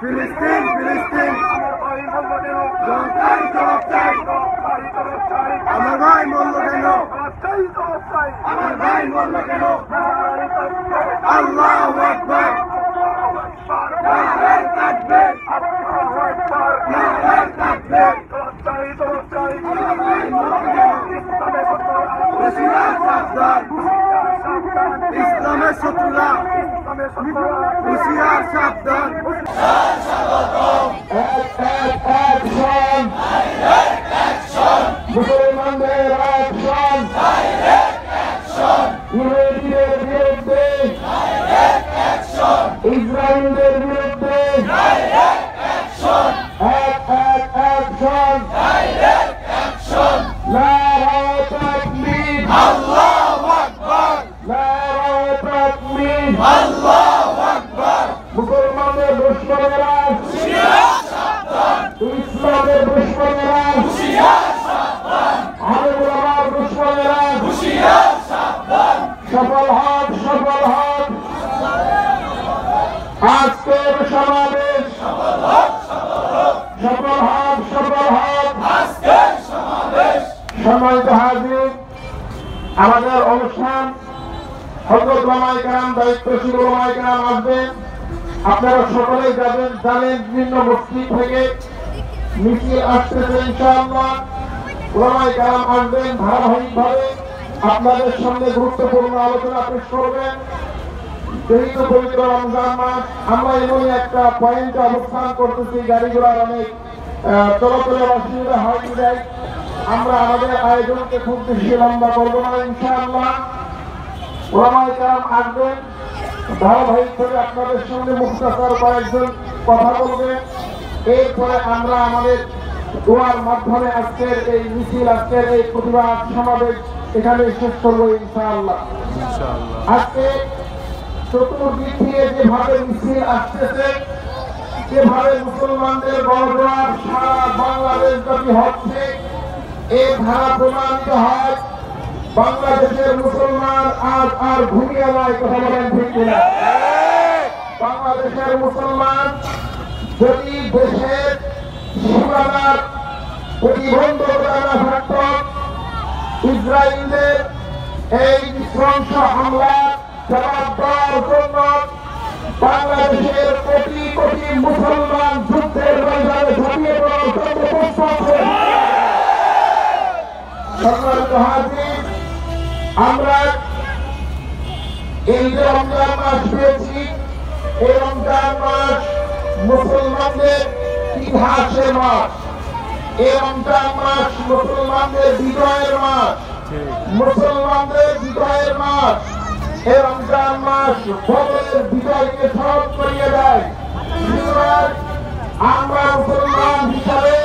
ফিলিস্তিন ফিলিস্তিন আমার ভাই বলল কেন আমার ভাই বলল কেন আল্লাহু আকবার নারায়ে তাকবীর নারায়ে তাকবীর হুঁশিয়ার সাবধান ইসলামের শত্রুরা হুঁশিয়ার সাবধান মুসলমানদের অ্যাকশন ইহুদিদের বিরুদ্ধে ইসরায়েলের বিরুদ্ধে অ্যাকশন নারায়ে তাকবীর আল্লাহু আকবার নারায়ে তাকবীর আল্লাহু আকবার মুসলমানদের দুশমনেরা হুঁশিয়ার সাবধান ইসলামের দুশমনেরা হুঁশিয়ার সাবধান আলেমুলামার দুশমনেরা হুঁশিয়ার সাবধান সফল হন আজকের সমাবেশ সফল হন আজকের সমাবেশ সম্মানিত হাজির আমাদের অনুষ্ঠান হযরত ওলামায়ে কেরাম দায়িত্বশীল ওলামায়ে কেরাম আসবেন আপনারা সকলেই জানেন বিভিন্ন মসজিদ থেকে মিছিল আসতেছে ইনশাআল্লাহ ওলামায়ে কেরাম আসবেন ধারাবাহিকভাবে আপনাদের সামনে গুরুত্বপূর্ণ আলোচনা পেশ করবেন যেহেতু পবিত্র রমজান মাস আমরা এমনই একটা পয়েন্টে অবস্থান করতেছি গাড়ি ঘোড়ার অনেক চলাচলের অসুবিধা হয় বিধায় আমরা আমাদের আয়োজনকে খুব বেশি লম্বা করবো না ইনশাআল্লাহ ওলামায়ে কেরাম আসবেন ধারাবাহিকভাবে আপনাদের সঙ্গে মুখতাসার কয়েকজন কথা বলবেন এরপরে আমরা আমাদের দোয়ার মাধ্যমে আজকের এই মিছিল আজকের এই প্রতিবাদ সমাবেশ এখানে শেষ করবো ইনশাআল্লাহ আজকে চতুর্দিক থেকে যেভাবে মিছিল আসতেছে যেভাবে মুসলমানদের গণজোয়ার সারা বাংলাদেশ ব্যাপী হচ্ছে এই ধারা প্রমাণিত হয় বাংলাদেশের মুসলমান আজ আর ঘুমিয়ে নয় কথা বলেন ঠিক কিনা বাংলাদেশের মুসলমান যদি দেশের সীমানার প্রতিবন্ধকতা না থাকত ইসরায়েলের এই নৃশংস হামলা জবাব দেওয়ার জন্য বাংলাদেশের কোটি কোটি মুসলমান যুদ্ধের ময়দানে ঝাঁপিয়ে পড়ার জন্য প্রস্তুত সম্মানিত হাজির আমরা এই যে রমজান মাস পেয়েছি এই রমজান মাস মুসলমানদের ইতিহাসের মাস এই রমজান মাস মুসলমানদের বিজয়ের মাস মুসলমানদের বিজয়ের মাস এই রমজান মাস বদরের বিজয়কে স্মরণ করিয়ে দেয় আমরা মুসলমান হিসাবে